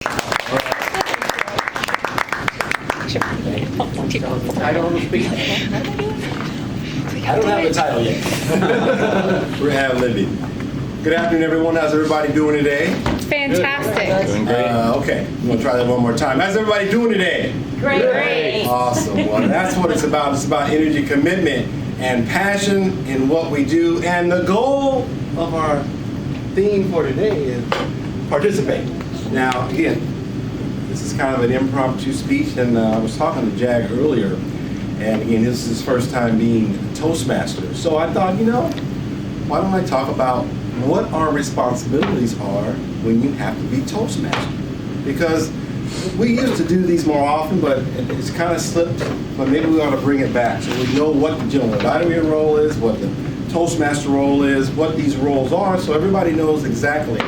Title of the speech? I don't have the title yet. We're going to have Lindy. Good afternoon, everyone. How's everybody doing today? Fantastic. Doing great. Okay, I'm going to try that one more time. How's everybody doing today? Great. Awesome. Well, that's what it's about. It's about energy, commitment, and passion in what we do. And the goal of our theme for today is participate. Now, again, this is kind of an impromptu speech, and I was talking to Jag earlier, and again, this is his first time being Toastmaster. So I thought, why don't I talk about what our responsibilities are when you have to be Toastmaster? Because we used to do these more often, but it's kind of slipped, but maybe we ought to bring it back so we know what the general evaluator role is, what the Toastmaster role is, what these roles are, so everybody knows exactly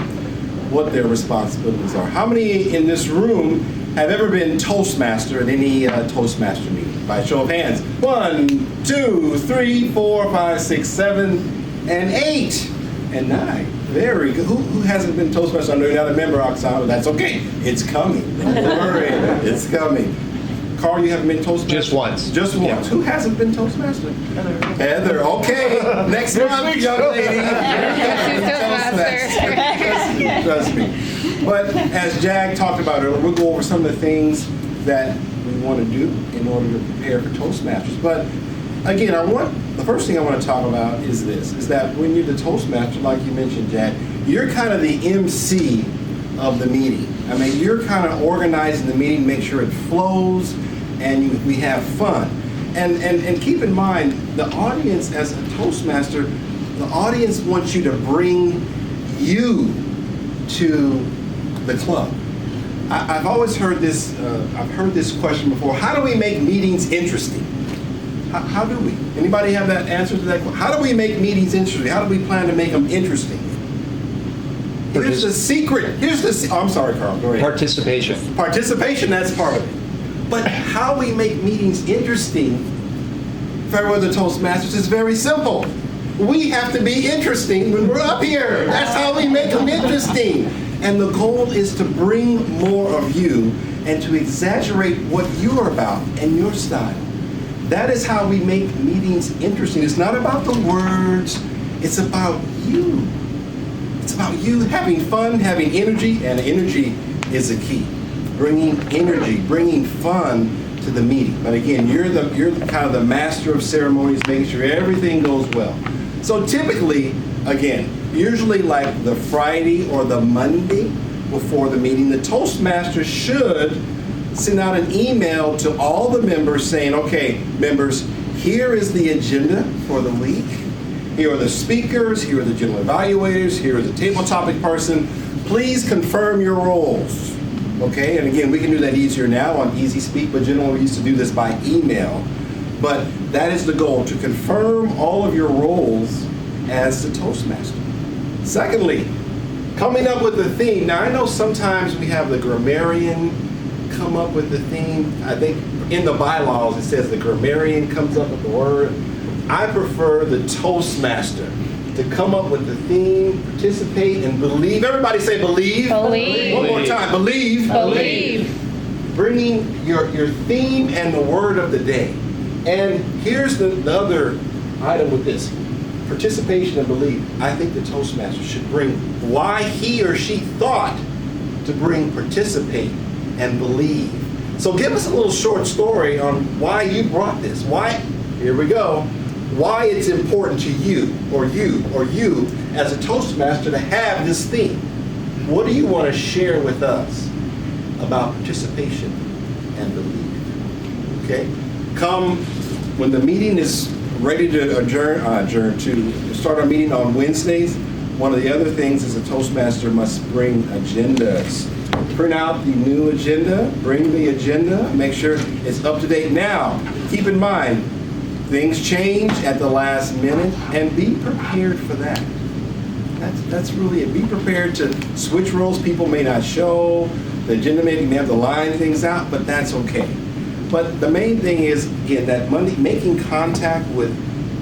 what their responsibilities are. How many in this room have ever been Toastmaster at any Toastmaster meeting? By show of hands. 1, 2, 3, 4, 5, 6, 7, and 8, and 9. Very good. Who hasn't been Toastmaster? I know you're not a member, Oksana, but that's okay. It's coming. Don't worry. It's coming. Carl, you haven't been Toastmaster? Just once. Just once. Yeah. Who hasn't been Toastmaster? Heather. Okay. Next month, young lady. Trust me. But as Jag talked about earlier, we'll go over some of the things that we want to do in order to prepare for Toastmasters. But again, the first thing I want to talk about is this, is that when you're the Toastmaster, like you mentioned, Jag, you're kind of the MC of the meeting. I mean, you're kind of organizing the meeting, make sure it flows, and we have fun. And keep in mind, the audience as a Toastmaster, the audience wants you to bring you to the club. I've always heard this, I've heard this question before, how do we make meetings interesting? How do we? Anybody have that answer to that question? How do we make meetings interesting? How do we plan to make them interesting? Here's the secret. I'm sorry, Carl, go ahead. Participation. Participation, that's part of it. But how we make meetings interesting for the Toastmasters is very simple. We have to be interesting when we're up here. That's how we make them interesting. And the goal is to bring more of you and to exaggerate what you're about and your style. That is how we make meetings interesting. It's not about the words, it's about you. It's about you having fun, having energy, and energy is a key. Bringing energy, bringing fun to the meeting. But again, you're kind of the master of ceremonies, making sure everything goes well. So typically, again, usually like the Friday or the Monday before the meeting, the Toastmaster should send out an email to all the members saying, okay, members, here is the agenda for the week. Here are the speakers, here are the general evaluators, here is the table topic person. Please confirm your roles. Okay, and again, we can do that easier now on Easy Speak, but generally we used to do this by email. But that is the goal, to confirm all of your roles as the Toastmaster. Secondly, coming up with the theme. Now, I know sometimes we have the grammarian come up with the theme. I think in the bylaws it says the grammarian comes up with the word. I prefer the Toastmaster to come up with the theme, participate, and believe. Everybody say believe. Believe. One more time, believe. Believe. Bringing your theme and the word of the day. And here's the other item with this. Participation and believe. I think the Toastmaster should bring why he or she thought to bring participate and believe. So give us a little short story on why you brought this. Why, here we go, why it's important to you as a Toastmaster to have this theme. What do you want to share with us about participation and belief? Okay? Come when the meeting is ready to to start our meeting on Wednesdays. One of the other things is a Toastmaster must bring agendas. Print out the new agenda, bring the agenda, make sure it's up to date. Now, keep in mind, things change at the last minute, and be prepared for that. That's really it. Be prepared to switch roles. People may not show. The agenda may have to line things out, but that's okay. But the main thing is, again, that Monday, making contact with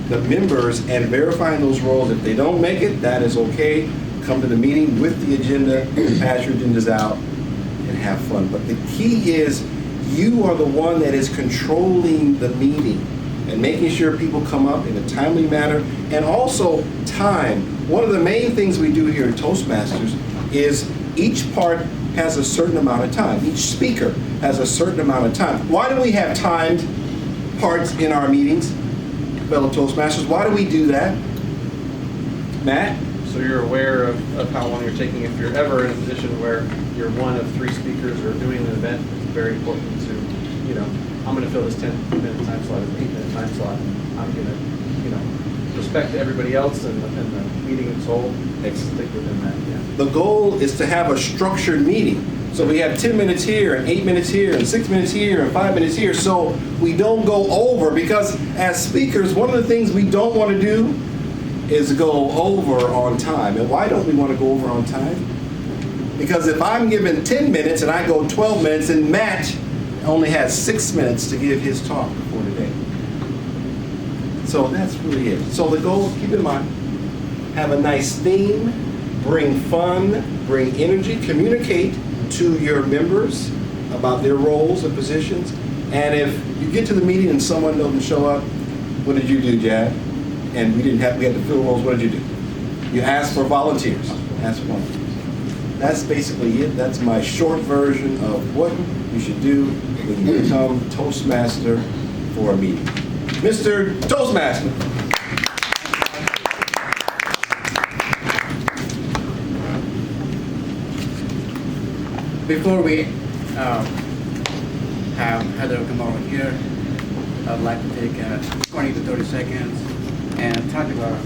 the members and verifying those roles. If they don't make it, that is okay. Come to the meeting with the agenda, pass your agendas out, and have fun. But the key is you are the one that is controlling the meeting and making sure people come up in a timely manner, and also time. One of the main things we do here at Toastmasters is each part has a certain amount of time. Each speaker has a certain amount of time. Why do we have timed parts in our meetings, fellow Toastmasters? Why do we do that? Matt? So you're aware of how long you're taking. If you're ever in a position where you're one of 3 speakers or doing an event, it's very important to, I'm going to fill this 10-minute time slot, an 8-minute time slot. I'm going to, respect everybody else and the meeting as a whole. Stick within that, yeah. The goal is to have a structured meeting. So we have 10 minutes here, and 8 minutes here, and 6 minutes here, and 5 minutes here, so we don't go over, because as speakers, one of the things we don't want to do is go over on time. And why don't we want to go over on time? Because if I'm given 10 minutes and I go 12 minutes, and Matt only has 6 minutes to give his talk for today. So that's really it. So the goal, keep in mind, have a nice theme, bring fun, bring energy, communicate to your members about their roles and positions. And if you get to the meeting and someone doesn't show up, what did you do, Jad? And we had to fill roles. What did you do? You asked for volunteers. Ask for volunteers. That's basically it. That's my short version of what you should do when you become Toastmaster for a meeting. Mr. Toastmaster. Before we have Heather come over here, I'd like to take 20 to 30 seconds and talk about